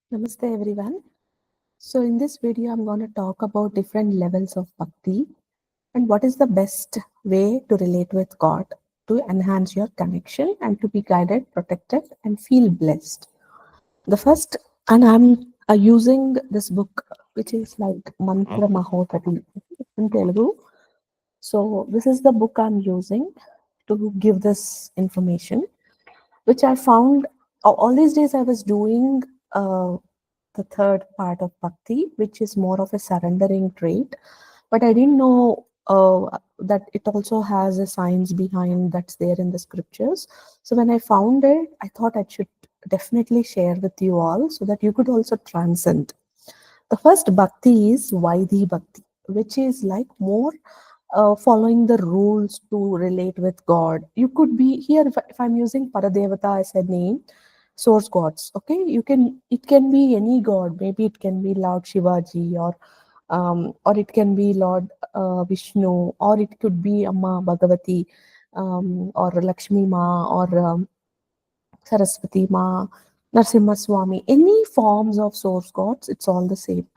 Namaste everyone. So in this video, I'm going to talk about different levels of bhakti and what is the best way to relate with God to enhance your connection and to be guided, protected, and feel blessed. The first, and I'm using this book, which is like Mantra Mahodadi in Telugu. So this is the book I'm using to give this information, which I found all these days I was doing the third part of bhakti, which is more of a surrendering trait. But I didn't know that it also has a science behind that's there in the scriptures. So when I found it, I thought I should definitely share with you all so that you could also transcend. The first bhakti is Vaidi Bhakti, which is like more following the rules to relate with God. You could be here if I'm using Paradevata as a name, source gods. Okay, it can be any god. Maybe it can be Lord Shivaji or it can be Lord Vishnu, or it could be Amma Bhagavati, or Lakshmi Ma, or Saraswati Ma, Narsimha Swami, any forms of source gods, it's all the same.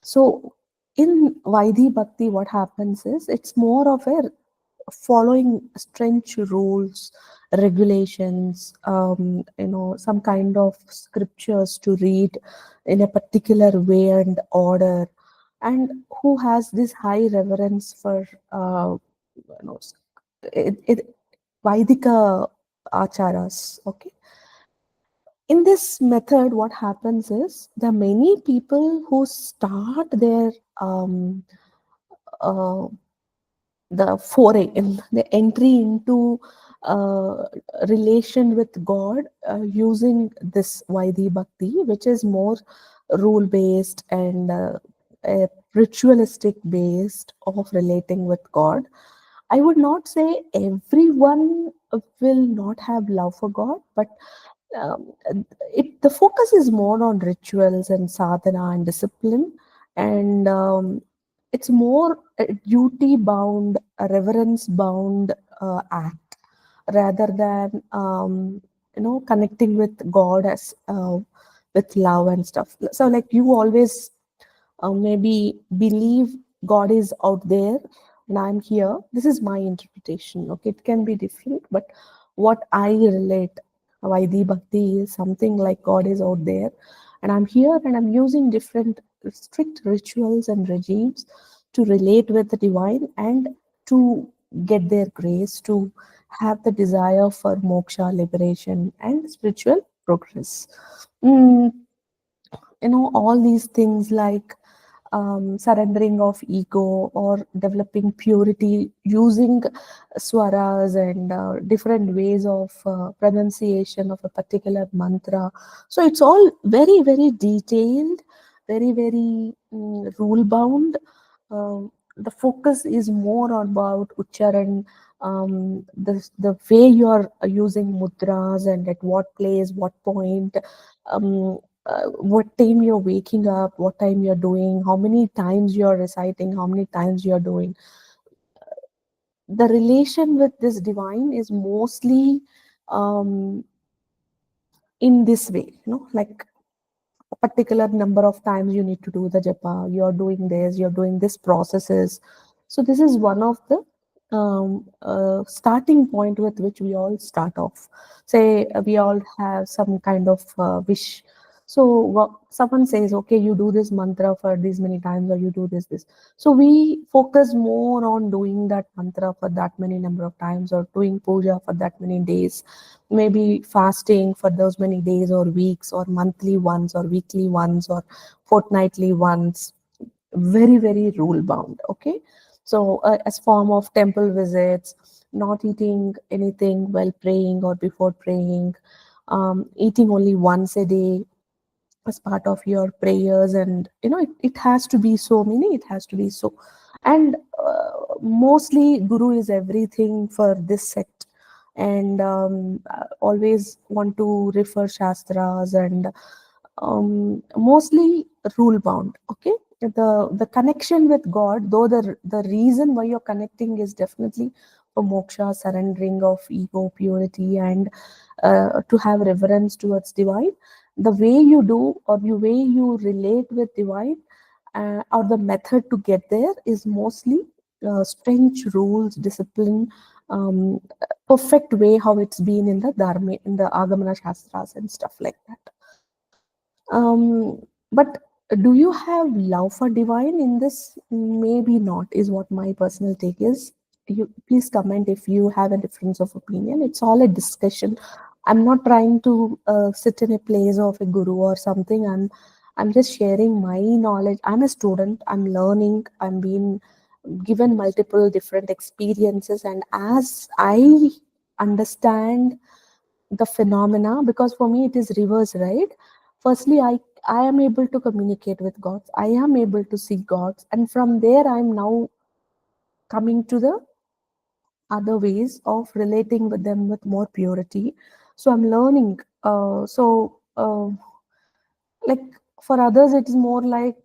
So in Vaidhi Bhakti, what happens is it's more of a following strange rules, regulations, some kind of scriptures to read in a particular way and order, and who has this high reverence for you know, Vaidika acharas. Okay, in this method, what happens is there are many people who start their uh, the foray in the entry into uh, relation with God using this Vaidhi Bhakti, which is more rule based and ritualistic based of relating with God. I would not say everyone will not have love for God, but um, the focus is more on rituals and sadhana and discipline, and it's more a duty bound, a reverence bound act rather than connecting with God as with love and stuff. So like you always maybe believe God is out there and I'm here. This is my interpretation. Okay, it can be different, but what I relate, Vaidhi Bhakti is something like God is out there and I'm here and I'm using different strict rituals and regimes to relate with the divine and to get their grace, to have the desire for moksha, liberation, and spiritual progress. Mm, all these things like surrendering of ego or developing purity using swaras and different ways of pronunciation of a particular mantra. So it's all very, very detailed, very, very rule bound. The focus is more about ucharan, the way you are using mudras and at what place, what point, um, what time you're waking up, what time you're doing, how many times you're reciting, how many times you're doing. The relation with this divine is mostly um, in this way, like a particular number of times you need to do the japa, you're doing this, you're doing this processes. So this is one of the starting point with which we all start off. Say we all have some kind of wish. So someone says, okay, you do this mantra for these many times, or you do this. So we focus more on doing that mantra for that many number of times, or doing puja for that many days, maybe fasting for those many days or weeks or monthly ones or weekly ones or fortnightly ones, very, very rule bound. Okay, so as form of temple visits, not eating anything while praying or before praying, eating only once a day as part of your prayers, and it has to be so, meaning it has to be so. And mostly guru is everything for this sect, and always want to refer shastras, and mostly rule bound. Okay, the connection with God, though the reason why you're connecting is definitely for moksha, surrendering of ego, purity, and to have reverence towards divine, the way you do or the way you relate with divine, or the method to get there is mostly strange rules, discipline, um, perfect way how it's been in the dharma, in the agamana shastras and stuff like that. But do you have love for divine in this? Maybe not, is what my personal take is. You please comment if you have a difference of opinion. It's all a discussion. I'm not trying to sit in a place of a guru or something. I'm just sharing my knowledge. I'm a student. I'm learning. I'm being given multiple different experiences, and as I understand the phenomena, because for me it is reverse, right? Firstly, I am able to communicate with gods, I am able to see gods, and from there I'm now coming to the other ways of relating with them with more purity. So I'm learning. Like, for others it is more like,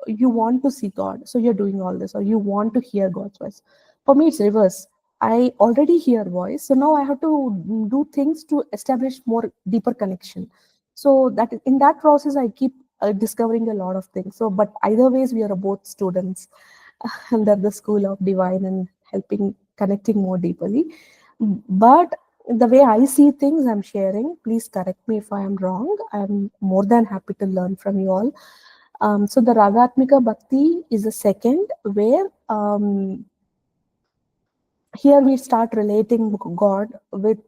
you want to see god, so you're doing all this, or you want to hear god's voice. For me it's reverse. I already hear voice, so now I have to do things to establish more deeper connection. So that in that process I keep discovering a lot of things. So but either ways we are both students under the school of divine and helping connecting more deeply. But the way I see things, I'm sharing. Please correct me if I am wrong. I'm more than happy to learn from you all. So the Ragatmika Bhakti is the second, where here we start relating God with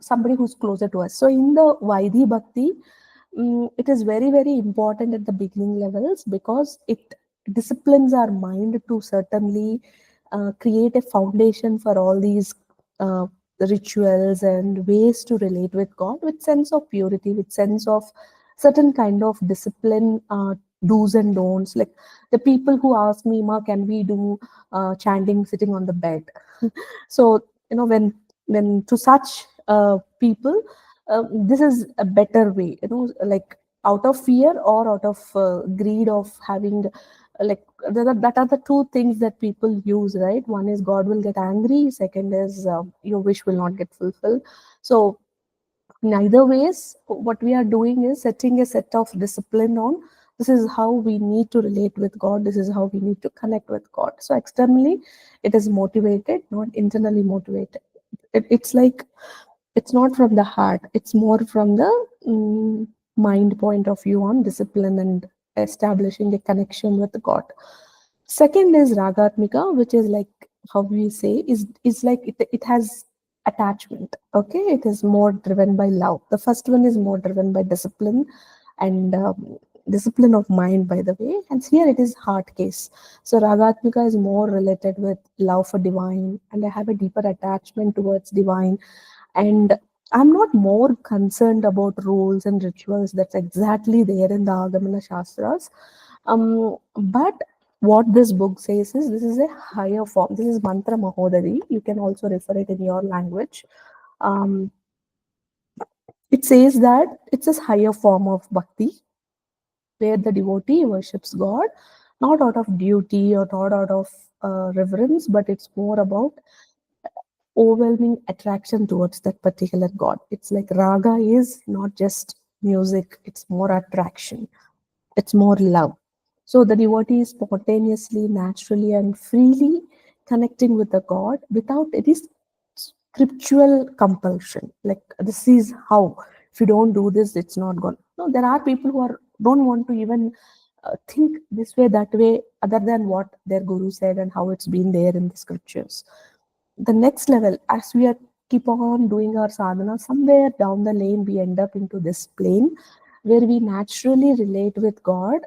somebody who's closer to us. So in the Vaidi Bhakti, it is very, very important at the beginning levels, because it disciplines our mind to certainly create a foundation for all these uh, rituals and ways to relate with God with sense of purity, with sense of certain kind of discipline, do's and don'ts. Like the people who ask me, Ma, can we do chanting sitting on the bed? So when to such people, this is a better way, like out of fear or out of greed of having, like that are the two things that people use, right? One is god will get angry, second is your wish will not get fulfilled. So in either ways, what we are doing is setting a set of discipline on, this is how we need to relate with god, this is how we need to connect with god. So externally it is motivated, not internally motivated. It's like, it's not from the heart, it's more from the mind point of view on discipline and establishing a connection with god. Second is Ragatmika, which is like, how we say, is like it has attachment. Okay, it is more driven by love. The first one is more driven by discipline and discipline of mind, by the way. And here it is heart case. So Ragatmika is more related with love for divine, and I have a deeper attachment towards divine. And I'm not more concerned about rules and rituals that's exactly there in the Agamana Shastras. But what this book says is, this is a higher form. This is Mantra Mahodadi. You can also refer it in your language. Um, it says that it's a higher form of bhakti, where the devotee worships God, not out of duty or not out of reverence, but it's more about overwhelming attraction towards that particular god. It's like raga is not just music, it's more attraction, it's more love. So the devotee is spontaneously, naturally, and freely connecting with the god without any scriptural compulsion. Like, this is how, if you don't do this, it's not gone. No, there are people who are don't want to even think this way, that way, other than what their guru said and how it's been there in the scriptures. The next level, as we are keep on doing our sadhana, somewhere down the lane we end up into this plane where we naturally relate with god,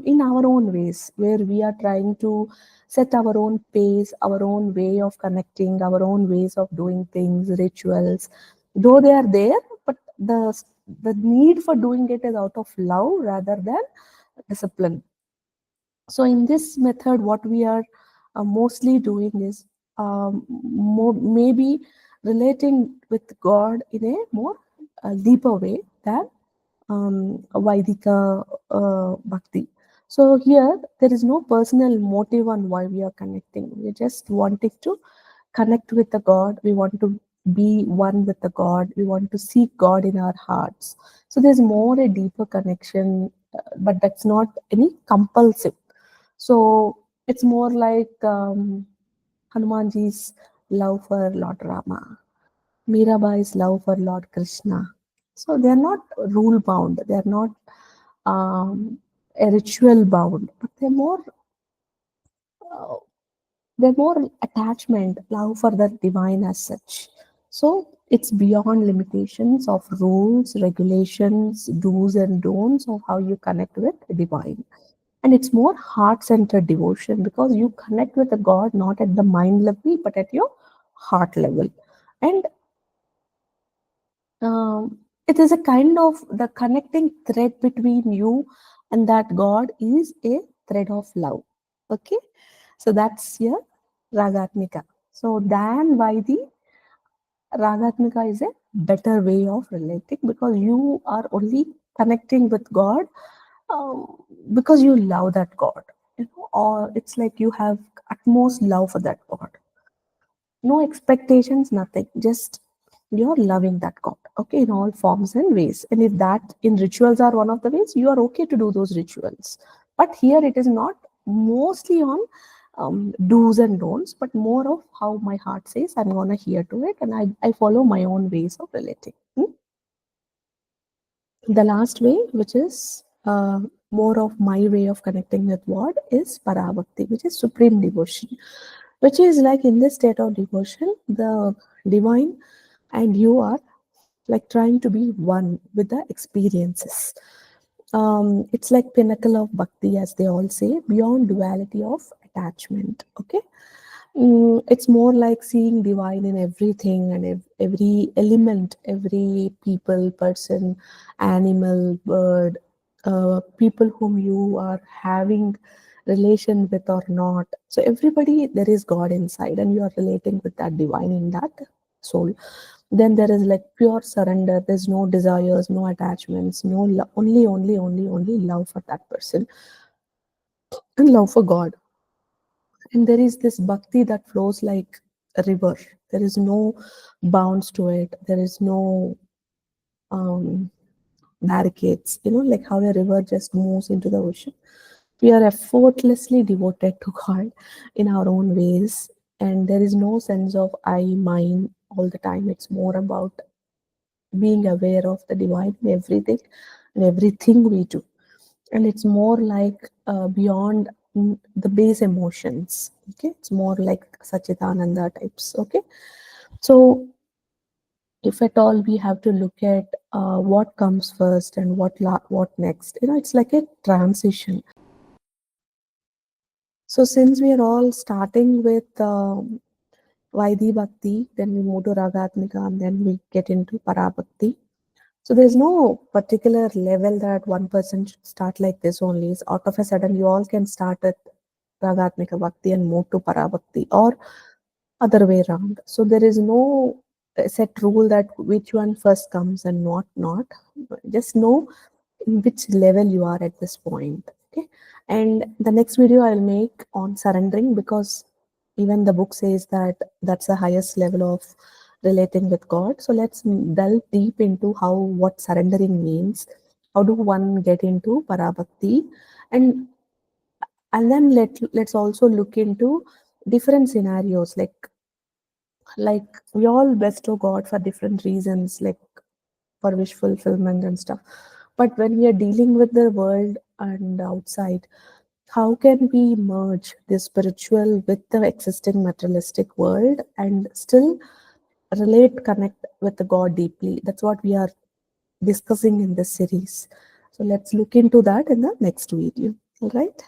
in our own ways, where we are trying to set our own pace, our own way of connecting, our own ways of doing things, rituals, though they are there, but the need for doing it is out of love rather than discipline. So in this method, what we are mostly doing is, maybe relating with God in a more deeper way than Vaidika Bhakti. So here, there is no personal motive on why we are connecting. We're just wanting to connect with the God. We want to be one with the God. We want to seek God in our hearts. So there's more a deeper connection, but that's not any compulsive. So it's more like Hanumanji's love for Lord Rama, Mirabai's love for Lord Krishna. So they're not rule bound. They're not a ritual bound, but uh, they're more attachment, love for the divine as such. So it's beyond limitations of rules, regulations, do's and don'ts of how you connect with the divine. And it's more heart-centered devotion because you connect with the God not at the mind level but at your heart level. And it is a kind of the connecting thread between you and that God is a thread of love. Okay, so that's your Ragatmika. So than Vaidi, Ragatmika is a better way of relating because you are only connecting with God because you love that God, or it's like you have utmost love for that God. No expectations, nothing. Just you're loving that God, okay, in all forms and ways. And if that in rituals are one of the ways, you are okay to do those rituals. But here it is not mostly on do's and don'ts, but more of how my heart says I'm gonna hear to it, and I follow my own ways of relating. The last way, which is more of my way of connecting with God, is Parabhakti, which is supreme devotion, which is like in this state of devotion, the divine and you are like trying to be one with the experiences. It's like pinnacle of bhakti, as they all say, beyond duality of attachment. Okay, it's more like seeing divine in everything and every element, every people, person, animal, bird, people whom you are having relation with or not. So everybody, there is God inside, and you are relating with that divine in that soul. Then there is like pure surrender. There's no desires, no attachments, no only love for that person and love for God. And there is this bhakti that flows like a river. There is no bounds to it. There is no um, barricades, like how a river just moves into the ocean. We are effortlessly devoted to God in our own ways. And there is no sense of I, mine all the time. It's more about being aware of the divine in everything and everything we do. And it's more like beyond the base emotions. Okay, it's more like Sachitananda types. Okay, so if at all we have to look at what comes first and what next, it's like a transition. So since we are all starting with Vaidi Bhakti, then we move to Ragatmika, and then we get into Parabhakti. So there's no particular level that one person should start like this only. It's out of a sudden you all can start at Ragatmika Bhakti and move to Parabhakti, or other way around. So there is no set rule that which one first comes and not. Just know in which level you are at this point. Okay. And the next video I'll make on surrendering, because even the book says that that's the highest level of relating with God. So let's delve deep into how what surrendering means. How do one get into Parabhakti? And then let's also look into different scenarios, like we all bestow God for different reasons, like for wish fulfillment and stuff. But when we are dealing with the world and outside, how can we merge the spiritual with the existing materialistic world and still relate, connect with the God deeply? That's what we are discussing in this series. So let's look into that in the next video. All right.